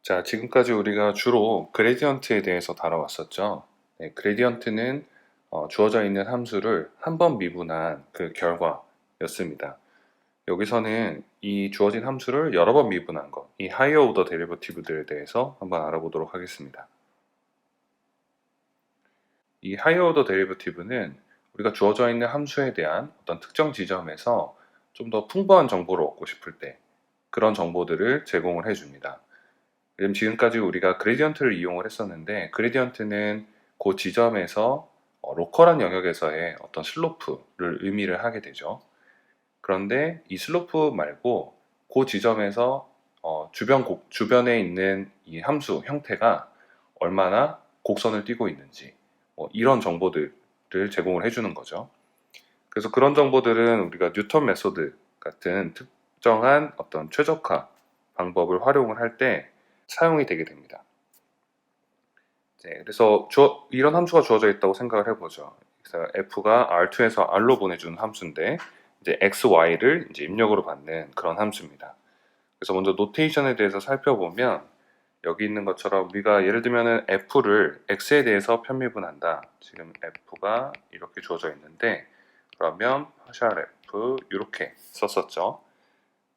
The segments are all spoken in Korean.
자, 지금까지 우리가 주로 그레디언트에 대해서 다뤄왔었죠. 네, 그레디언트는 주어져 있는 함수를 한 번 미분한 그 결과였습니다. 여기서는 이 주어진 함수를 여러 번 미분한 것, 이 하이어 오더 데리버티브들에 대해서 한번 알아보도록 하겠습니다. 이 하이어 오더 데리버티브는 우리가 주어져 있는 함수에 대한 어떤 특정 지점에서 좀 더 풍부한 정보를 얻고 싶을 때 그런 정보들을 제공을 해줍니다. 왜냐면 지금까지 우리가 그레디언트를 이용을 했었는데 그레디언트는 그 지점에서 로컬한 영역에서의 어떤 슬로프를 의미를 하게 되죠. 그런데 이 슬로프 말고 그 지점에서 주변에 있는 이 함수 형태가 얼마나 곡선을 띠고 있는지 이런 정보들을 제공을 해주는 거죠. 그래서 그런 정보들은 우리가 뉴턴 메소드 같은 특정한 어떤 최적화 방법을 활용을 할 때 사용이 되게 됩니다. 네, 그래서 이런 함수가 주어져 있다고 생각을 해보죠. 그래서 f가 R2에서 R로 보내주는 함수인데 이제 x, y를 이제 입력으로 받는 그런 함수입니다. 그래서 먼저 노테이션에 대해서 살펴보면 여기 있는 것처럼 우리가 예를 들면 f를 x에 대해서 편미분한다. 지금 f가 이렇게 주어져 있는데 그러면 partial f 이렇게 썼었죠.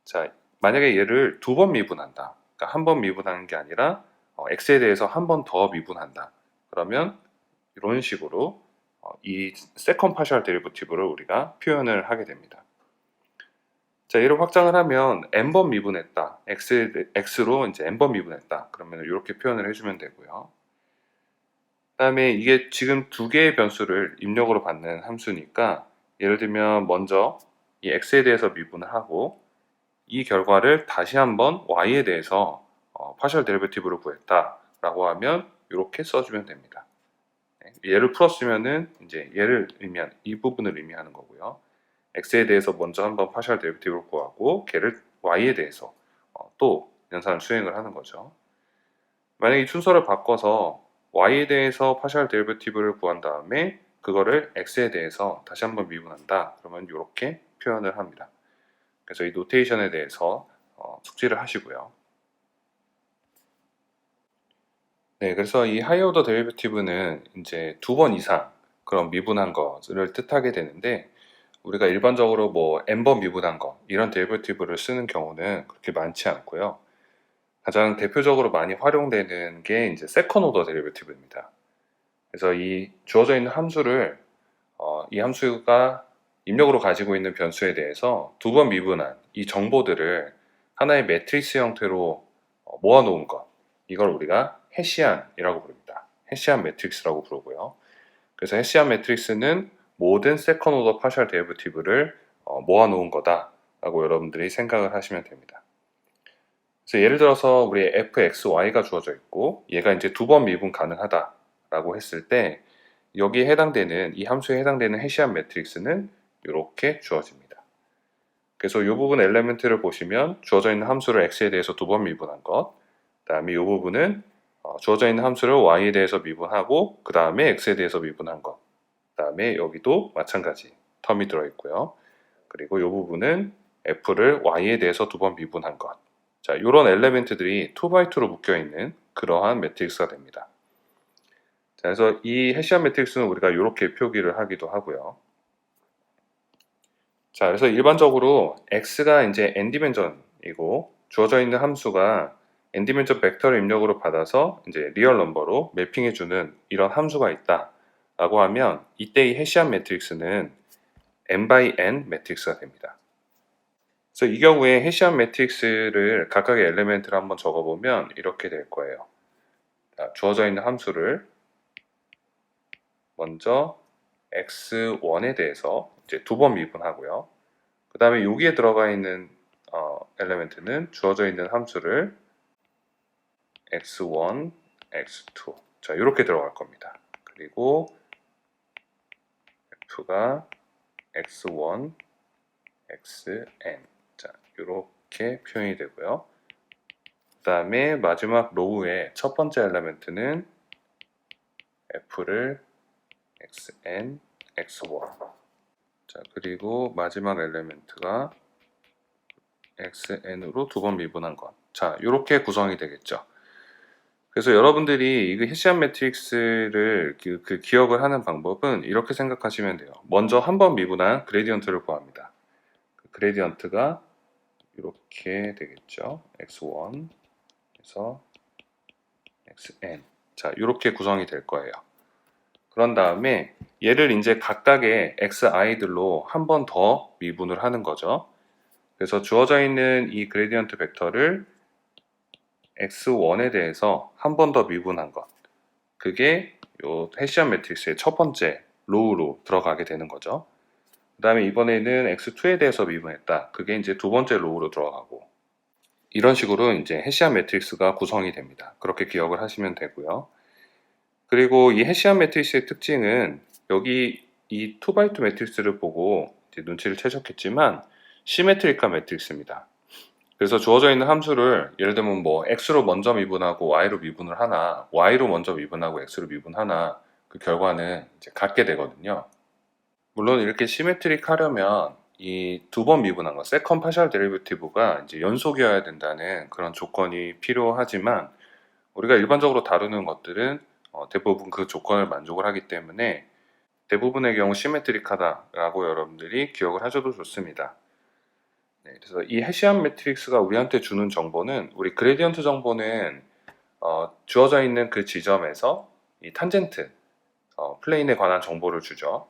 자, 만약에 얘를 두 번 미분한다. 그러니까 한 번 미분하는 게 아니라 x에 대해서 한 번 더 미분한다. 그러면 이런 식으로 이 세컨 파셜 데리버티브를 우리가 표현을 하게 됩니다. 자, 얘를 확장을 하면 n번 미분했다. x로 이제 n번 미분했다. 그러면 이렇게 표현을 해주면 되고요. 그다음에 이게 지금 두 개의 변수를 입력으로 받는 함수니까 예를 들면 먼저 이 x에 대해서 미분을 하고 이 결과를 다시 한번 y에 대해서 파셜 데리베티브를 구했다 라고 하면 이렇게 써주면 됩니다. 네, 얘를 풀었으면은 이제 얘를 의미한 이 부분을 의미하는 거고요. x에 대해서 먼저 한번 파셜 데리베티브를 구하고 걔를 y에 대해서 또 연산을 수행을 하는 거죠. 만약에 이 순서를 바꿔서 y에 대해서 파셜 데리베티브를 구한 다음에 그거를 x에 대해서 다시 한번 미분한다 그러면 이렇게 표현을 합니다. 그래서 이 노테이션에 대해서 숙지를 하시고요. 네, 그래서 이 하이어 오더 데리베티브는 이제 두 번 이상 그런 미분한 것을 뜻하게 되는데 우리가 일반적으로 뭐 n번 미분한 것 이런 데리베티브를 쓰는 경우는 그렇게 많지 않고요. 가장 대표적으로 많이 활용되는 게 이제 세컨 오더 데리베티브입니다. 그래서 이 주어져 있는 함수를 이 함수가 입력으로 가지고 있는 변수에 대해서 두 번 미분한 이 정보들을 하나의 매트리스 형태로 모아놓은 것 이걸 우리가 해시안이라고 부릅니다. 해시안 매트릭스라고 부르고요. 그래서 해시안 매트릭스는 모든 세컨 오더 파셜 데리버티브를 모아놓은 거다라고 여러분들이 생각을 하시면 됩니다. 그래서 예를 들어서 우리 fxy가 주어져 있고 얘가 이제 두 번 미분 가능하다라고 했을 때 여기에 해당되는 이 함수에 해당되는 해시안 매트릭스는 이렇게 주어집니다. 그래서 이 부분 엘리멘트를 보시면 주어져 있는 함수를 x에 대해서 두 번 미분한 것, 그 다음에 이 부분은 주어져 있는 함수를 y에 대해서 미분하고 그 다음에 x에 대해서 미분한 것, 그 다음에 여기도 마찬가지 텀이 들어있고요. 그리고 이 부분은 f를 y에 대해서 두 번 미분한 것. 자, 이런 엘리멘트들이 2x2로 묶여있는 그러한 매트릭스가 됩니다. 자, 그래서 이 해시안 매트릭스는 우리가 이렇게 표기를 하기도 하고요. 자, 그래서 일반적으로 x가 이제 n디멘전이고 주어져 있는 함수가 n디멘전 벡터를 입력으로 받아서 이제 리얼 넘버로 매핑해주는 이런 함수가 있다라고 하면 이때 이 해시안 매트릭스는 n by n 매트릭스가 됩니다. 그래서 이 경우에 해시안 매트릭스를 각각의 엘리멘트를 한번 적어보면 이렇게 될 거예요. 자, 주어져 있는 함수를 먼저 x1에 대해서 이제 두 번 미분하고요. 그 다음에 여기에 들어가 있는 엘리멘트는 주어져 있는 함수를 x1, x2 자 이렇게 들어갈 겁니다. 그리고 f가 x1, xn 자 이렇게 표현이 되고요. 그 다음에 마지막 로우의 첫 번째 엘리멘트는 f를 xn, x1 자 그리고 마지막 엘리멘트가 xn으로 두 번 미분한 것. 자 이렇게 구성이 되겠죠. 그래서 여러분들이 이 헤시안 매트릭스를 기억을 하는 방법은 이렇게 생각하시면 돼요. 먼저 한 번 미분한 그레디언트를 구합니다. 그 그레디언트가 이렇게 되겠죠. x1에서 xn. 자, 이렇게 구성이 될 거예요. 그런 다음에 얘를 이제 각각의 xi들로 한 번 더 미분을 하는 거죠. 그래서 주어져 있는 이 그레디언트 벡터를 x1에 대해서 한 번 더 미분한 것. 그게 요 헤시안 매트릭스의 첫 번째 로우로 들어가게 되는 거죠. 그 다음에 이번에는 x2에 대해서 미분했다. 그게 이제 두 번째 로우로 들어가고. 이런 식으로 이제 헤시안 매트릭스가 구성이 됩니다. 그렇게 기억을 하시면 되고요. 그리고 이 헤시안 매트릭스의 특징은 여기 이 2x2 매트릭스를 보고 이제 눈치를 채셨겠지만 시메트리카 매트릭스입니다. 그래서 주어져 있는 함수를 예를 들면 뭐 x로 먼저 미분하고 y로 미분을 하나, y로 먼저 미분하고 x로 미분하나 그 결과는 이제 같게 되거든요. 물론 이렇게 시메트릭 하려면 이 두 번 미분한 거, 세컨 파셜 데리베티브가 이제 연속이어야 된다는 그런 조건이 필요하지만 우리가 일반적으로 다루는 것들은 대부분 그 조건을 만족을 하기 때문에 대부분의 경우 시메트릭하다라고 여러분들이 기억을 하셔도 좋습니다. 네, 그래서 이 헤시안 매트릭스가 우리한테 주는 정보는 우리 그레디언트 정보는 주어져 있는 그 지점에서 이 탄젠트 플레인에 관한 정보를 주죠.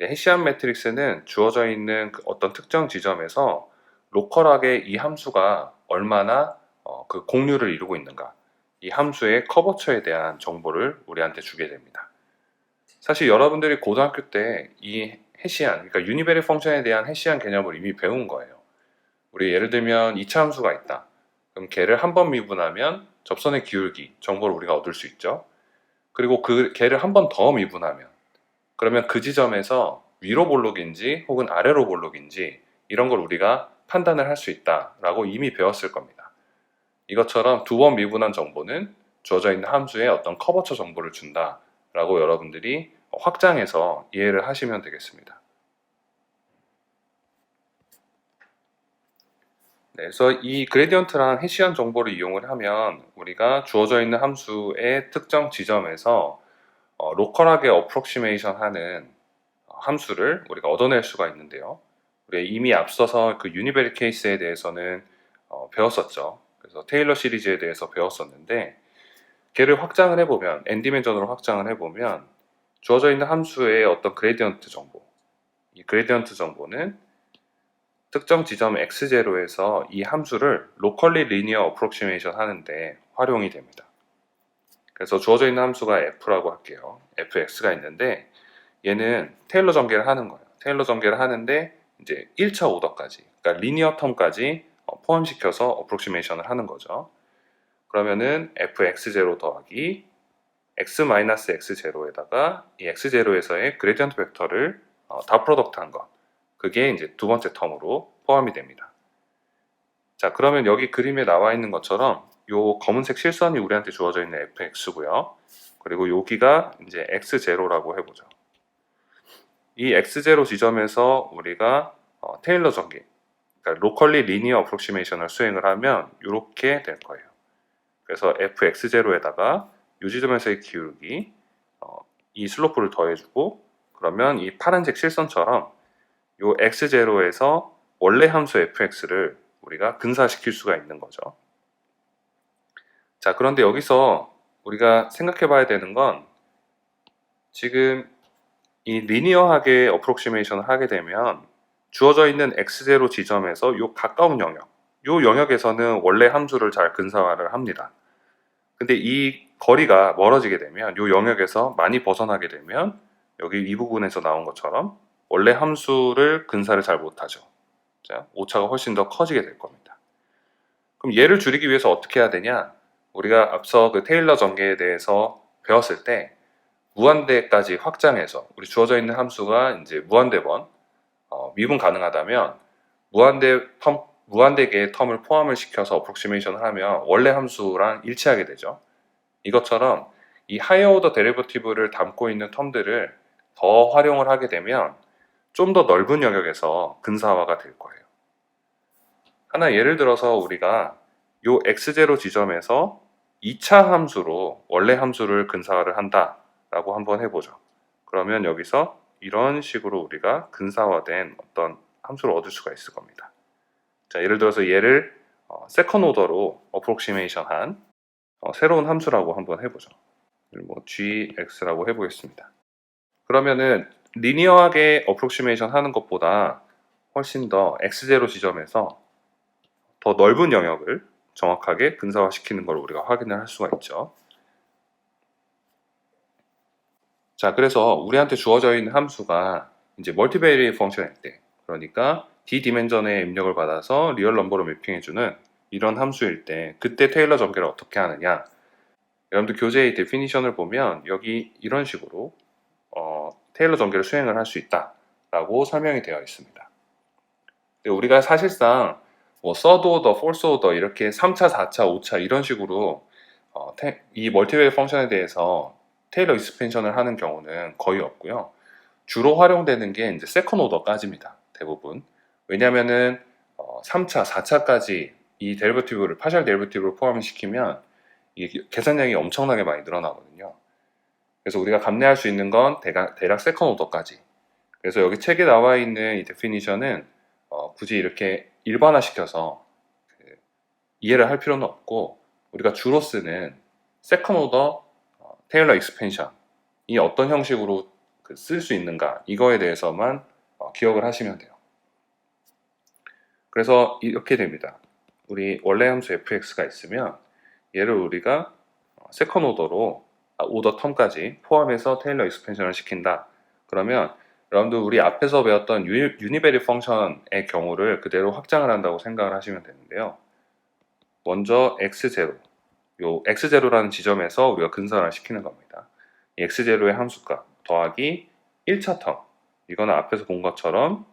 네, 헤시안 매트릭스는 주어져 있는 그 어떤 특정 지점에서 로컬하게 이 함수가 얼마나 그 공류를 이루고 있는가, 이 함수의 커버처에 대한 정보를 우리한테 주게 됩니다. 사실 여러분들이 고등학교 때 이 헤시안, 그러니까 유니베리 펑션에 대한 헤시안 개념을 이미 배운 거예요. 우리 예를 들면 2차 함수가 있다. 그럼 걔를 한 번 미분하면 접선의 기울기 정보를 우리가 얻을 수 있죠. 그리고 그 걔를 한 번 더 미분하면 그러면 그 지점에서 위로 볼록인지 혹은 아래로 볼록인지 이런 걸 우리가 판단을 할 수 있다라고 이미 배웠을 겁니다. 이것처럼 두 번 미분한 정보는 주어져 있는 함수의 어떤 커버처 정보를 준다라고 여러분들이 확장해서 이해를 하시면 되겠습니다. 네, 그래서 이 그레디언트랑 헤시안 정보를 이용을 하면 우리가 주어져 있는 함수의 특정 지점에서 로컬하게 어프록시메이션 하는 함수를 우리가 얻어낼 수가 있는데요. 우리가 이미 앞서서 그 유니베리 케이스에 대해서는 배웠었죠. 그래서 테일러 시리즈에 대해서 배웠었는데 걔를 확장을 해보면 n디멘전으로 확장을 해보면 주어져 있는 함수의 어떤 그레디언트 정보, 이 그레디언트 정보는 특정 지점 x0에서 이 함수를 로컬리 리니어 어프록시메이션 하는데 활용이 됩니다. 그래서 주어져 있는 함수가 f라고 할게요. fx가 있는데 얘는 테일러 전개를 하는 거예요. 테일러 전개를 하는데 이제 1차 오더까지, 그러니까 리니어 텀까지 포함시켜서 어프록시메이션을 하는 거죠. 그러면은 fx0 더하기 x-x0에다가 이 x0에서의 그레디언트 벡터를 다 프로덕트 한 것. 그게 이제 두 번째 텀으로 포함이 됩니다. 자, 그러면 여기 그림에 나와 있는 것처럼 요 검은색 실선이 우리한테 주어져 있는 fx고요. 그리고 여기가 이제 x0라고 해보죠. 이 x0 지점에서 우리가 테일러 전개, 그러니까 로컬리 리니어 어프록시메이션을 수행을 하면 이렇게 될 거예요. 그래서 fx0에다가 이 지점에서의 기울기, 이 슬로프를 더해주고 그러면 이 파란색 실선처럼 이 x0에서 원래 함수 fx를 우리가 근사시킬 수가 있는 거죠. 자, 그런데 여기서 우리가 생각해 봐야 되는 건 지금 이 리니어하게 어프록시메이션을 하게 되면 주어져 있는 x0 지점에서 요 가까운 영역, 요 영역에서는 원래 함수를 잘 근사화를 합니다. 근데 이 거리가 멀어지게 되면 요 영역에서 많이 벗어나게 되면 여기 이 부분에서 나온 것처럼 원래 함수를 근사를 잘 못하죠. 자, 오차가 훨씬 더 커지게 될 겁니다. 그럼 얘를 줄이기 위해서 어떻게 해야 되냐? 우리가 앞서 그 테일러 전개에 대해서 배웠을 때 무한대까지 확장해서 우리 주어져 있는 함수가 이제 무한대번 미분 가능하다면 무한대개의 텀을 포함을 시켜서 어프록시메이션을 하면 원래 함수랑 일치하게 되죠. 이것처럼 이 하이어 오더 데리버티브를 담고 있는 텀들을 더 활용을 하게 되면 좀 더 넓은 영역에서 근사화가 될 거예요. 하나 예를 들어서 우리가 요 x0 지점에서 2차 함수로 원래 함수를 근사화를 한다라고 한번 해보죠. 그러면 여기서 이런 식으로 우리가 근사화된 어떤 함수를 얻을 수가 있을 겁니다. 자, 예를 들어서 얘를 세컨 오더로 어프록시메이션한 새로운 함수라고 한번 해보죠. 뭐 gx라고 해보겠습니다. 그러면은 리니어하게 어프록시메이션 하는 것보다 훨씬 더 x0 지점에서 더 넓은 영역을 정확하게 근사화시키는 걸 우리가 확인을 할 수가 있죠. 자, 그래서 우리한테 주어져 있는 함수가 이제 멀티베리에이트 펑션일 때, 그러니까 d 디멘전의 입력을 받아서 리얼 넘버로 매핑해주는 이런 함수일 때, 그때 테일러 전개를 어떻게 하느냐? 여러분들 교재의 데피니션을 보면 여기 이런 식으로 테일러 전개를 수행을 할 수 있다라고 설명이 되어 있습니다. 근데 우리가 사실상 뭐 서드 오더, 포스 오더 이렇게 3차, 4차, 5차 이런 식으로 이 멀티베리에이트 펑션에 대해서 테일러 익스펜션을 하는 경우는 거의 없고요. 주로 활용되는 게 이제 세컨 오더까지입니다. 대부분. 왜냐면은 3차, 4차까지 이 데리버티브를 파셜 데리버티브를 포함시키면 이게 계산량이 엄청나게 많이 늘어나거든요. 그래서 우리가 감내할 수 있는 건 대략 세컨 오더까지. 그래서 여기 책에 나와 있는 이 데피니션은 굳이 이렇게 일반화시켜서 이해를 할 필요는 없고 우리가 주로 쓰는 세컨 오더 테일러 익스펜션이 어떤 형식으로 쓸 수 있는가 이거에 대해서만 기억을 하시면 돼요. 그래서 이렇게 됩니다. 우리 원래 함수 fx가 있으면 얘를 우리가 세컨 오더로 오더 텀까지 포함해서 테일러 익스펜션을 시킨다. 그러면 여러분들 우리 앞에서 배웠던 유니베리 펑션의 경우를 그대로 확장을 한다고 생각을 하시면 되는데요. 먼저 x0, 요 x0라는 지점에서 우리가 근사를 시키는 겁니다. 이 x0의 함수값 더하기 1차 텀, 이거는 앞에서 본 것처럼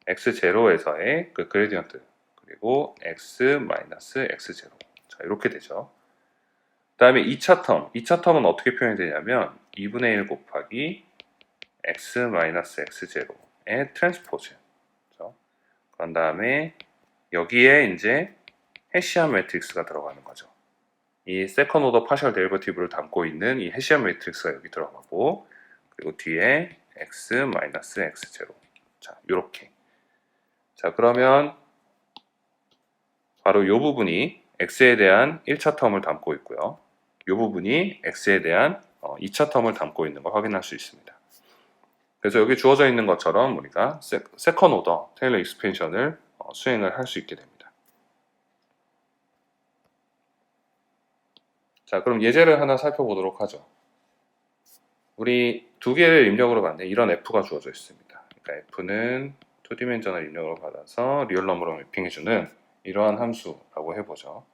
x0에서의 그 그레디언트, 그리고 x-x0, 자 이렇게 되죠. 그 다음에 2차 텀은 어떻게 표현이 되냐면 2분의 1 곱하기 x-x0의 트랜스포즈. 그렇죠? 그런 다음에 여기에 이제 헤시안 매트릭스가 들어가는 거죠. 이 세컨 오더 파셜 데리버티브를 담고 있는 이 헤시안 매트릭스가 여기 들어가고, 그리고 뒤에 x-x0. 자, 요렇게. 자, 그러면 바로 이 부분이 x에 대한 1차 텀을 담고 있고요. 이 부분이 x에 대한 2차 텀을 담고 있는 걸 확인할 수 있습니다. 그래서 여기 주어져 있는 것처럼 우리가 세컨 오더 테일러 익스펜션을 수행을 할 수 있게 됩니다. 자, 그럼 예제를 하나 살펴보도록 하죠. 우리 두 개를 입력으로 받는 이런 f가 주어져 있습니다. 그러니까 f는 2디멘전을 입력으로 받아서 리얼 넘버로 매핑해주는 이러한 함수라고 해보죠.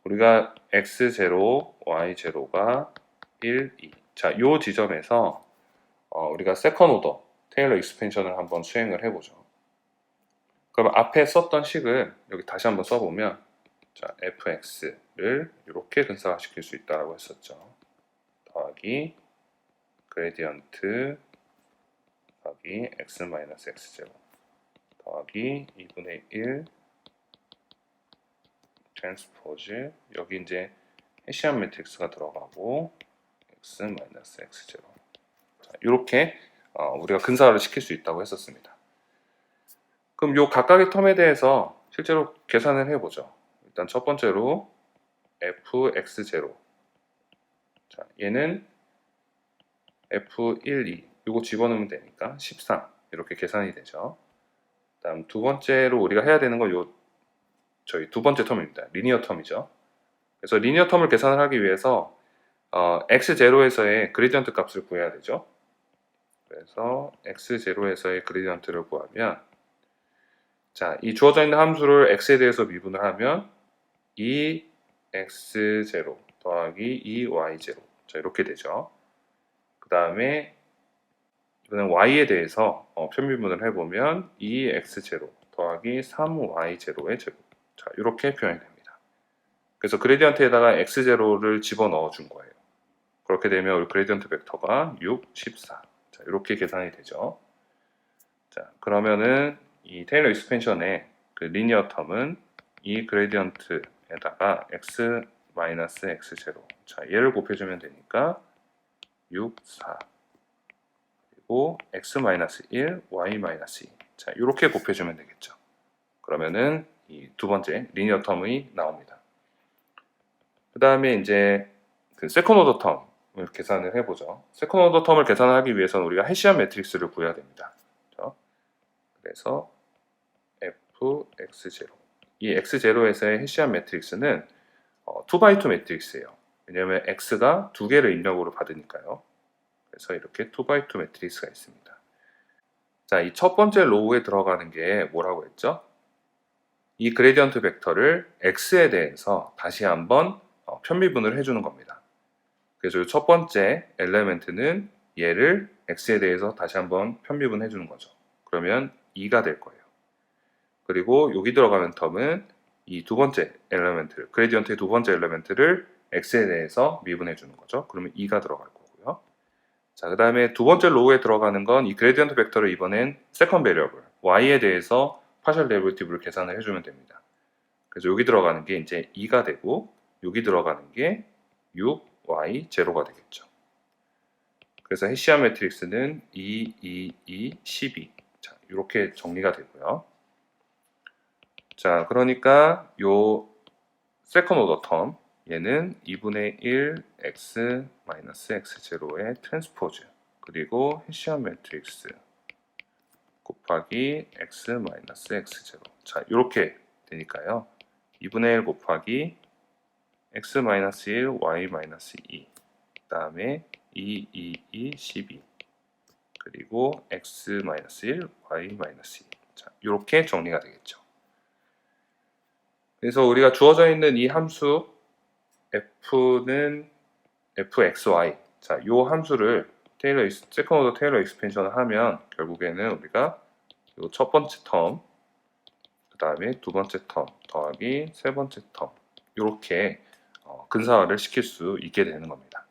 우리가 x0, y0가 1, 2. 자, 요 지점에서 우리가 세컨 오더 테일러 익스펜션을 한번 수행을 해보죠. 그럼 앞에 썼던 식을 여기 다시 한번 써보면, 자, fx를 이렇게 근사화시킬 수 있다고 했었죠. 더하기 그레디언트 더하기 x-x0 더하기 2분의 1 트랜스포즈, 여기 이제 헤시안 매트릭스가 들어가고 x-x0. 자, 이렇게 우리가 근사화를 시킬 수 있다고 했었습니다. 그럼 요 각각의 텀에 대해서 실제로 계산을 해보죠. 일단 첫 번째로 fx0. 자, 얘는 f1, 2 요거 집어넣으면 되니까 13 이렇게 계산이 되죠. 다음 두 번째로 우리가 해야 되는 건 저희 두 번째 텀입니다. 리니어 텀이죠. 그래서 리니어 텀을 계산을 하기 위해서 x0에서의 그레디언트 값을 구해야 되죠. 그래서 x0에서의 그레디언트를 구하면, 자, 이 주어져 있는 함수를 x에 대해서 미분을 하면 2x0 더하기 2y0, 자 이렇게 되죠. 그 다음에 이번엔 y에 대해서 편미분을 해보면 2x0 더하기 3y0의 제곱, 자 이렇게 표현이 됩니다. 그래서 그레디언트에다가 x0를 집어넣어 준 거예요. 그렇게 되면 우리 그레디언트 벡터가 6, 14. 자, 이렇게 계산이 되죠. 자, 그러면은 이 테일러 익스펜션의 그 리니어 텀은 이 그레디언트에다가 마이너스 x0. 자, 얘를 곱해주면 되니까 6, 4. 그리고 x-1, y-2. 자, 이렇게 곱해주면 되겠죠. 그러면은 이 두 번째 리니어 텀이 나옵니다. 그 다음에 이제 그 세컨 오더 텀을 계산을 해보죠. 세컨 오더 텀을 계산하기 위해서는 우리가 헤시안 매트릭스를 구해야 됩니다. 그렇죠? 그래서 fx0. 이 x0에서의 헤시안 매트릭스는 2x2 매트릭스예요. 왜냐하면 x가 두 개를 입력으로 받으니까요. 그래서 이렇게 2x2 매트릭스가 있습니다. 자, 이 첫 번째 로우에 들어가는 게 뭐라고 했죠? 이 그레디언트 벡터를 x에 대해서 다시 한번 편미분을 해주는 겁니다. 그래서 첫 번째 엘레멘트는 얘를 x에 대해서 다시 한번 편미분 해주는 거죠. 그러면 2가 될 거예요. 그리고 여기 들어가는 텀은 이 두 번째 엘레멘트, 그레디언트의 두 번째 엘레멘트를 x에 대해서 미분해 주는 거죠. 그러면 2가 들어갈 거고요. 자, 그 다음에 두 번째 로우에 들어가는 건 이 그레디언트 벡터를 이번엔 세컨 베리어블 y에 대해서 파셜 데리베티브를 계산을 해주면 됩니다. 그래서 여기 들어가는 게 이제 2가 되고 여기 들어가는 게 6y 제로가 되겠죠. 그래서 헤시안 매트릭스는 2, 2, 2, 12. 자, 이렇게 정리가 되고요. 자, 그러니까 요 세컨 오더 텀 얘는 2분의 1 x 마이너스 x0의 트랜스포즈 그리고 헤시안 매트릭스 곱하기 x 마이너스 x0. 자, 이렇게 되니까요. 2분의 1 곱하기 x 마이너스 1 y 마이너스 2 그다음에 2, 2, 2, 12 그리고 x 마이너스 1 y 마이너스 2. 자, 이렇게 정리가 되겠죠. 그래서 우리가 주어져 있는 이 함수 f는 fxy. 자, 이 함수를 세컨 오더 테일러 익스펜션을 하면 결국에는 우리가 이 첫 번째 텀, 그 다음에 두 번째 텀 더하기 세 번째 텀 이렇게 근사화를 시킬 수 있게 되는 겁니다.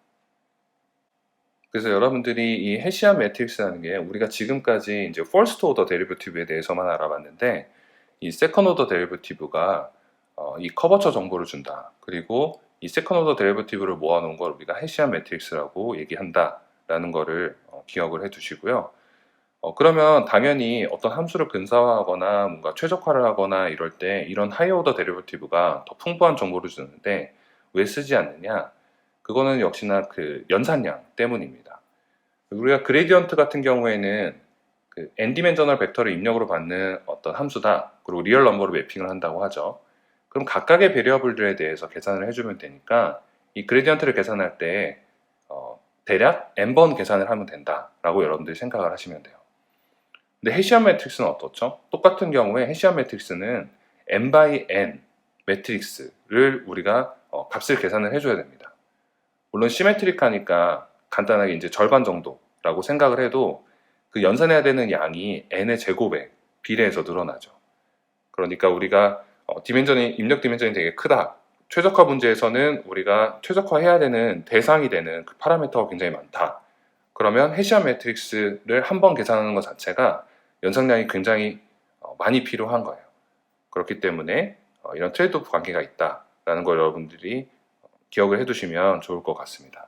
그래서 여러분들이 이 헤시안 매트릭스라는 게 우리가 지금까지 이제 퍼스트 오더 데리버티브에 대해서만 알아봤는데 이 세컨 오더 데리버티브가 이 커버처 정보를 준다. 그리고 이 세컨 오더 데리버티브를 모아놓은 걸 우리가 헤시안 매트릭스라고 얘기한다라는 거를 기억을 해두시고요. 그러면 당연히 어떤 함수를 근사화하거나 뭔가 최적화를 하거나 이럴 때 이런 하이 오더 데리버티브가 더 풍부한 정보를 주는데 왜 쓰지 않느냐? 그거는 역시나 그 연산량 때문입니다. 우리가 그레디언트 같은 경우에는 그 n-디멘저널 벡터를 입력으로 받는 어떤 함수다. 그리고 리얼 넘버로 매핑을 한다고 하죠. 그럼 각각의 베리어블들에 대해서 계산을 해주면 되니까 이 그레디언트를 계산할 때 대략 n번 계산을 하면 된다라고 여러분들이 생각을 하시면 돼요. 근데 헤시안 매트릭스는 어떻죠? 똑같은 경우에 헤시안 매트릭스는 n by n 매트릭스를 우리가 값을 계산을 해줘야 됩니다. 물론 시메트릭하니까 간단하게 이제 절반 정도라고 생각을 해도 그 연산해야 되는 양이 n의 제곱에 비례해서 늘어나죠. 그러니까 우리가 입력 디멘전이 되게 크다. 최적화 문제에서는 우리가 최적화해야 되는 대상이 되는 그 파라미터가 굉장히 많다. 그러면 헤시안 매트릭스를 한 번 계산하는 것 자체가 연산량이 굉장히 많이 필요한 거예요. 그렇기 때문에 이런 트레이드오프 관계가 있다라는 걸 여러분들이 기억을 해두시면 좋을 것 같습니다.